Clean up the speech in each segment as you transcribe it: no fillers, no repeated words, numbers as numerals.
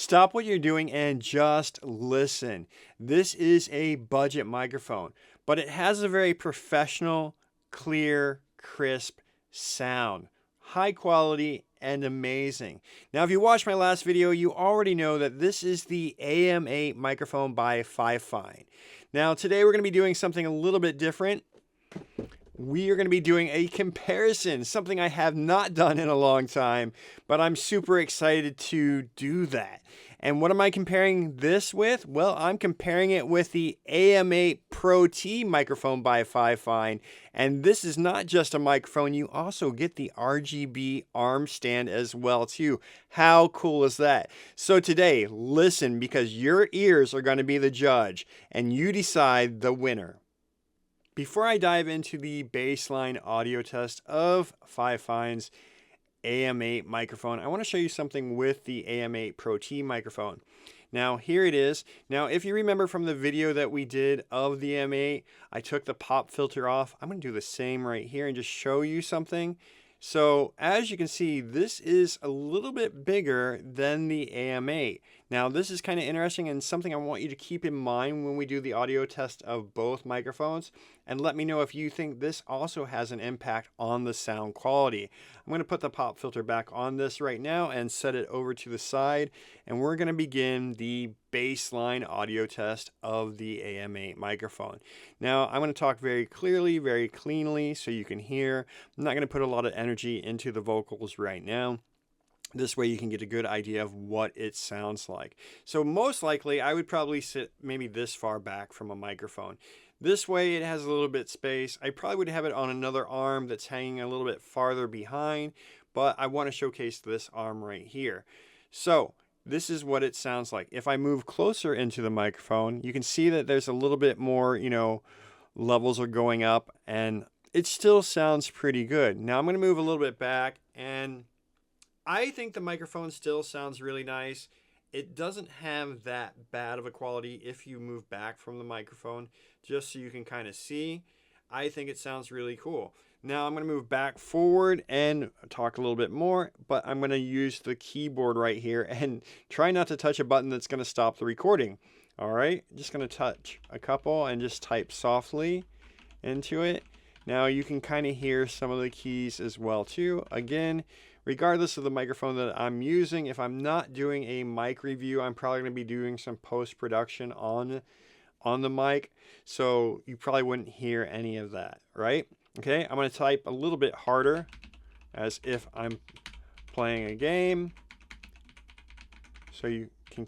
Stop what you're doing and just listen. This is a budget microphone, but it has a very professional, clear, crisp sound. High quality and amazing. Now, if you watched my last video, you already know that this is the AM8 microphone by Fifine. Now, today we're going to be doing something a little bit different. We are going to be doing a comparison, something I have not done in a long time, but I'm super excited to do that. And what am I comparing this with? Well, I'm comparing it with the AM8 PROT microphone by Fifine. And this is not just a microphone, you also get the RGB arm stand as well too. How cool is that? So today, listen, because your ears are going to be the judge and you decide the winner. Before I dive into the baseline audio test of Fifine's AM8 microphone, I want to show you something with the AM8 PROT microphone. Now here it is. Now if you remember from the video that we did of the AM8, I took the pop filter off. I'm going to do the same right here and just show you something. So as you can see, this is a little bit bigger than the AM8. Now this is kind of interesting and something I want you to keep in mind when we do the audio test of both microphones, and let me know if you think this also has an impact on the sound quality. I'm going to put the pop filter back on this right now and set it over to the side, and we're going to begin the baseline audio test of the AM8 microphone. Now I'm going to talk very clearly, very cleanly so you can hear. I'm not going to put a lot of energy into the vocals right now. This way you can get a good idea of what it sounds like. So most likely I would probably sit maybe this far back from a microphone. This way it has a little bit space. I probably would have it on another arm that's hanging a little bit farther behind, but I want to showcase this arm right here. So this is what it sounds like. If I move closer into the microphone, you can see that there's a little bit more, levels are going up, and it still sounds pretty good. Now I'm going to move a little bit back, and I think the microphone still sounds really nice. It doesn't have that bad of a quality if you move back from the microphone, just so you can kind of see. I think it sounds really cool. Now I'm going to move back forward and talk a little bit more, but I'm going to use the keyboard right here and try not to touch a button that's going to stop the recording. All right, just going to touch a couple and just type softly into it. Now you can kind of hear some of the keys as well too. Again, regardless of the microphone that I'm using, if I'm not doing a mic review, I'm probably going to be doing some post-production on the mic, so you probably wouldn't hear any of that, right? Okay, I'm going to type a little bit harder as if I'm playing a game, so you can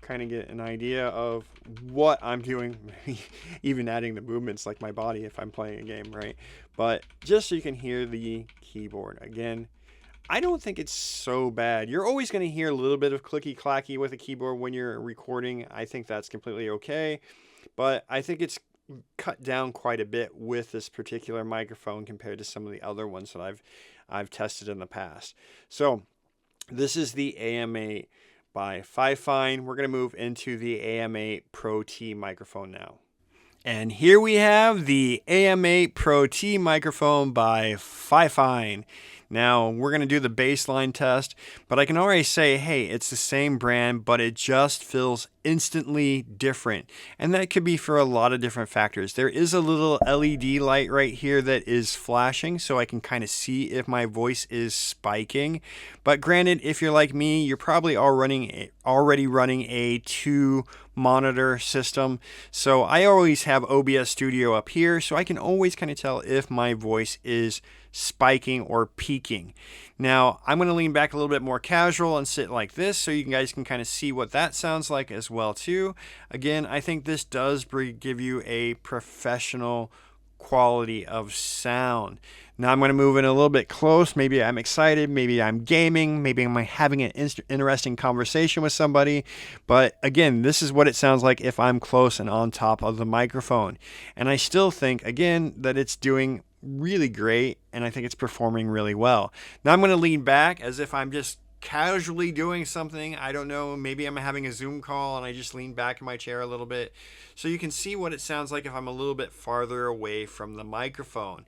kind of get an idea of what I'm doing, even adding the movements like my body if I'm playing a game, right? But just so you can hear the keyboard. Again, I don't think it's so bad. You're always going to hear a little bit of clicky clacky with a keyboard when you're recording. I think that's completely okay, but I think it's cut down quite a bit with this particular microphone compared to some of the other ones that I've tested in the past. So this is the AM8 by Fifine. We're going to move into the AM8 PROT microphone now. And here we have the AM8 PROT microphone by Fifine. Now we're going to do the baseline test, but I can already say, hey, it's the same brand, but it just feels instantly different. And that could be for a lot of different factors. There is a little LED light right here that is flashing, so I can kind of see if my voice is spiking. But granted, if you're like me, you're probably already running a 2 monitor system. So I always have OBS Studio up here, so I can always kind of tell if my voice is spiking or peaking. Now I'm going to lean back a little bit more casual and sit like this so you guys can kind of see what that sounds like as well too. Again, I think this does give you a professional quality of sound. Now I'm going to move in a little bit close. Maybe I'm excited, maybe I'm gaming, maybe I'm having an interesting conversation with somebody. But again, this is what it sounds like if I'm close and on top of the microphone. And I still think, again, that it's doing really great, and I think it's performing really well. Now I'm going to lean back as if I'm just casually doing something. I don't know, maybe I'm having a Zoom call and I just lean back in my chair a little bit so you can see what it sounds like if I'm a little bit farther away from the microphone.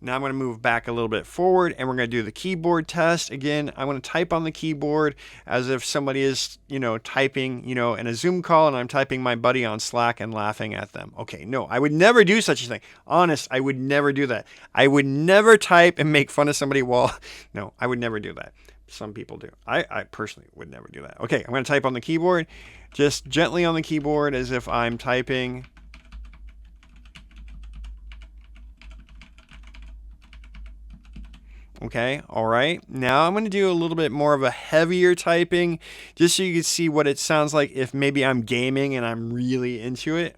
Now I'm going to move back a little bit forward and we're going to do the keyboard test. Again, I'm going to type on the keyboard as if somebody is, typing, in a Zoom call and I'm typing my buddy on Slack and laughing at them. Okay, no, I would never do such a thing. Honest, I would never do that. I would never type and make fun of somebody while, no, I would never do that. Some people do. I personally would never do that. Okay, I'm going to type on the keyboard, just gently on the keyboard as if I'm typing. Okay, all right. Now I'm going to do a little bit more of a heavier typing just so you can see what it sounds like if maybe I'm gaming and I'm really into it.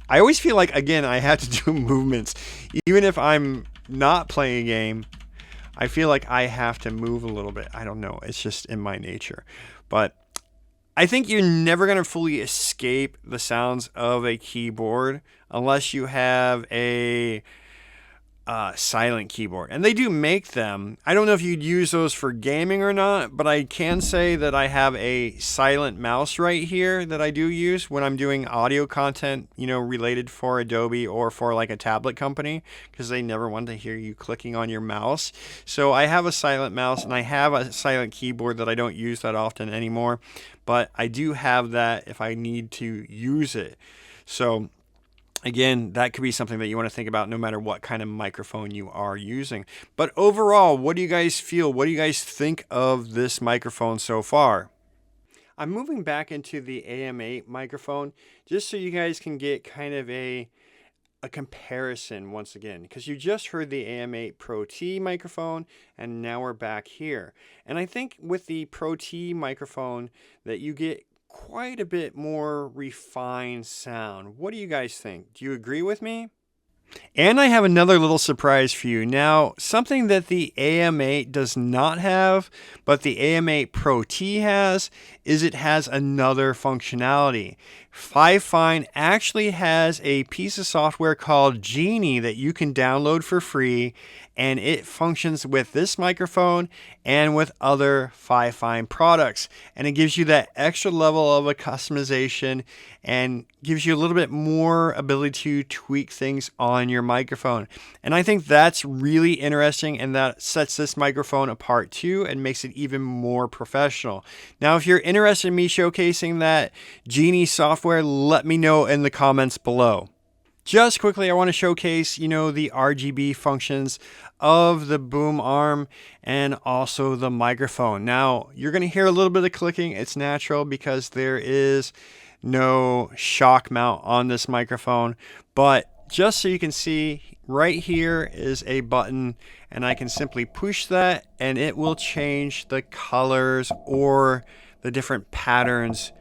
I always feel like, again, I have to do movements. Even if I'm not playing a game, I feel like I have to move a little bit. I don't know. It's just in my nature. But I think you're never going to fully escape the sounds of a keyboard unless you have a silent keyboard, and they do make them. I don't know if you'd use those for gaming or not, but I can say that I have a silent mouse right here that I do use when I'm doing audio content, related for Adobe or for like a tablet company, because they never want to hear you clicking on your mouse. So I have a silent mouse and I have a silent keyboard that I don't use that often anymore, but I do have that if I need to use it. So again, that could be something that you want to think about no matter what kind of microphone you are using. But overall, what do you guys feel? What do you guys think of this microphone so far? I'm moving back into the AM8 microphone just so you guys can get kind of a comparison once again, because you just heard the AM8 PROT microphone and now we're back here. And I think with the PROT microphone that you get quite a bit more refined sound. What do you guys think? Do you agree with me? And I have another little surprise for you. Now, something that the AM8 does not have, but the AM8 PROT has, is it has another functionality. Fifine actually has a piece of software called Genie that you can download for free, and it functions with this microphone and with other Fifine products. And it gives you that extra level of a customization and gives you a little bit more ability to tweak things on your microphone. And I think that's really interesting, and that sets this microphone apart too and makes it even more professional. Now, if you're interested in me showcasing that Genie software, let me know in the comments below. Just quickly, I want to showcase, the RGB functions of the boom arm and also the microphone. Now, you're going to hear a little bit of clicking. It's natural because there is no shock mount on this microphone. But just so you can see, right here is a button, and I can simply push that and it will change the colors or the different patterns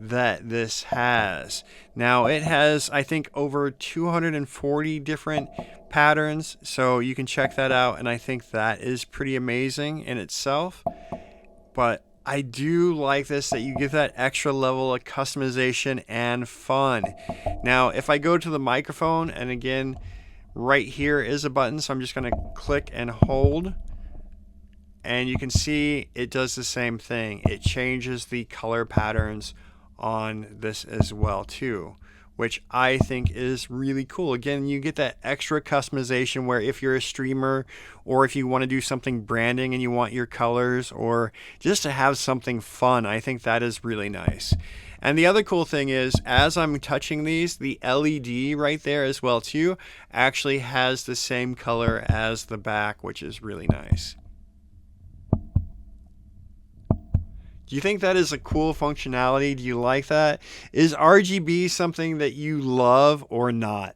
that this has. Now it has, I think, over 240 different patterns, so you can check that out, and I think that is pretty amazing in itself. But I do like this, that you give that extra level of customization and fun. Now if I go to the microphone, and again, right here is a button, so I'm just going to click and hold, and you can see it does the same thing. It changes the color patterns on this as well too, which I think is really cool. Again, you get that extra customization where if you're a streamer or if you want to do something branding and you want your colors or just to have something fun, I think that is really nice. And the other cool thing is, as I'm touching these, the LED right there as well too actually has the same color as the back, which is really nice. Do you think that is a cool functionality? Do you like that? Is RGB something that you love or not?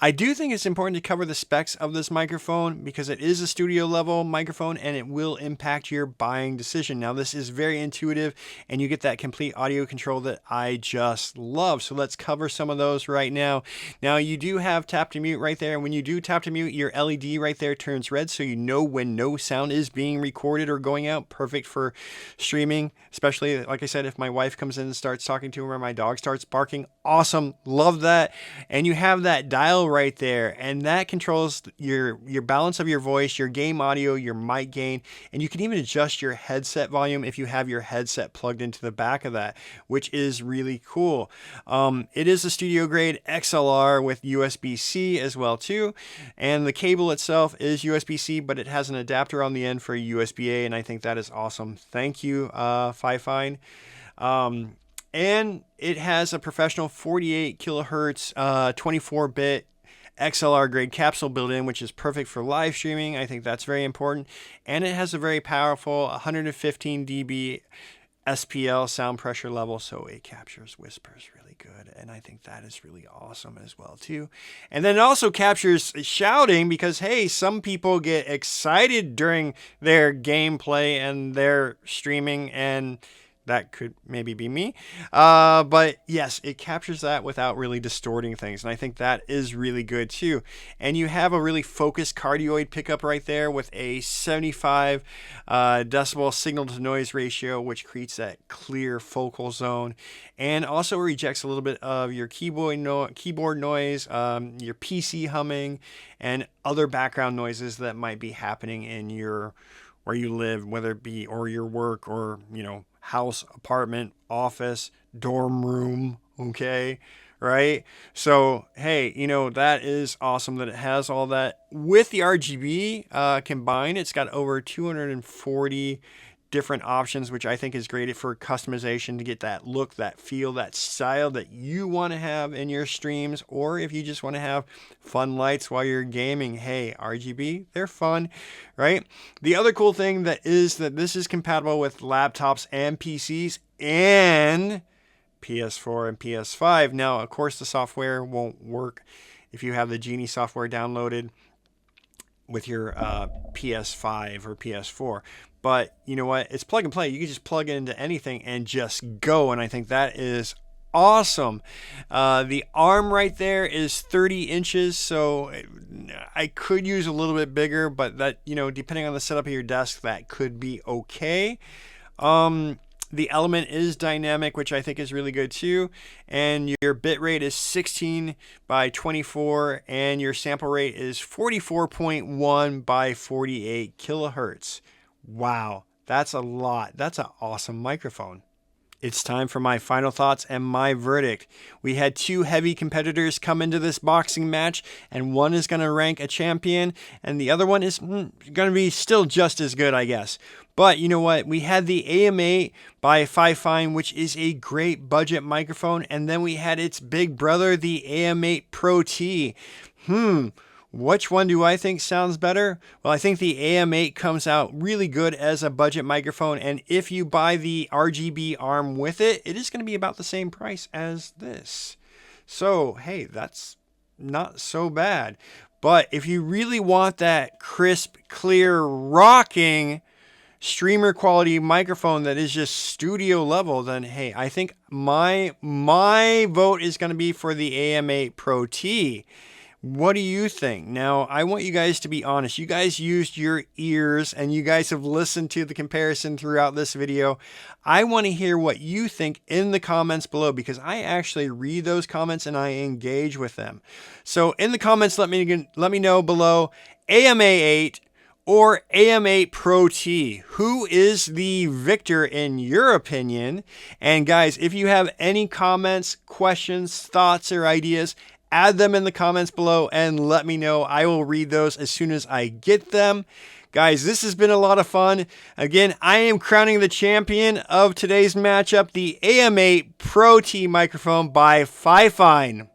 I do think it's important to cover the specs of this microphone because it is a studio level microphone and it will impact your buying decision. Now, this is very intuitive and you get that complete audio control that I just love. So let's cover some of those right now. Now, you do have tap to mute right there. And when you do tap to mute, your LED right there turns red, so you know when no sound is being recorded or going out. Perfect for streaming, especially, like I said, if my wife comes in and starts talking to me or my dog starts barking. Awesome. Love that. And you have that dial right there, and that controls your balance of your voice, your game audio, your mic gain, and you can even adjust your headset volume if you have your headset plugged into the back of that, which is really cool. It is a studio grade XLR with USB-C as well too, and the cable itself is USB-C, but it has an adapter on the end for USB-A, and I think that is awesome. Thank you, Fifine. And it has a professional 48 kilohertz, 24-bit XLR grade capsule built in, which is perfect for live streaming. I think that's very important. And it has a very powerful 115 dB SPL sound pressure level, so it captures whispers really good. And I think that is really awesome as well too. And then it also captures shouting, because hey, some people get excited during their gameplay and their streaming, and that could maybe be me. But yes, it captures that without really distorting things. And I think that is really good too. And you have a really focused cardioid pickup right there with a 75 decibel signal to noise ratio, which creates that clear focal zone. And also rejects a little bit of your keyboard noise, your PC humming, and other background noises that might be happening in where you live, whether it be or your work, or house, apartment, office, dorm room, okay, right? So, hey, that is awesome that it has all that. With the RGB combined, it's got over 240 different options, which I think is great for customization to get that look, that feel, that style that you want to have in your streams, or if you just want to have fun lights while you're gaming. Hey, RGB, they're fun, right? The other cool thing that this is compatible with laptops and PCs and PS4 and PS5. Now, of course, the software won't work if you have the Genie software downloaded with your PS5 or PS4. But you know what? It's plug and play. You can just plug it into anything and just go. And I think that is awesome. The arm right there is 30 inches. So I could use a little bit bigger, but that, depending on the setup of your desk, that could be okay. The element is dynamic, which I think is really good too. And your bit rate is 16 by 24, and your sample rate is 44.1 by 48 kilohertz. Wow, that's a lot. That's an awesome microphone. It's time for my final thoughts and my verdict. We had two heavy competitors come into this boxing match, and one is going to rank a champion, and the other one is going to be still just as good, I guess. But you know what? We had the AM8 by Fifine, which is a great budget microphone, and then we had its big brother, the AM8 PROT. Which one do I think sounds better? Well, I think the AM8 comes out really good as a budget microphone, and if you buy the RGB arm with it, it is going to be about the same price as this. So, hey, that's not so bad. But if you really want that crisp, clear, rocking streamer quality microphone that is just studio level, then hey, I think my vote is going to be for the AM8 PROT. What do you think? Now, I want you guys to be honest. You guys used your ears and you guys have listened to the comparison throughout this video. I want to hear what you think in the comments below, because I actually read those comments and I engage with them. So in the comments, let me know below, AM8 or AM8 PROT. Who is the victor in your opinion? And guys, if you have any comments, questions, thoughts, or ideas, add them in the comments below and let me know. I will read those as soon as I get them. Guys, this has been a lot of fun. Again, I am crowning the champion of today's matchup, the AM8 PROT microphone by Fifine.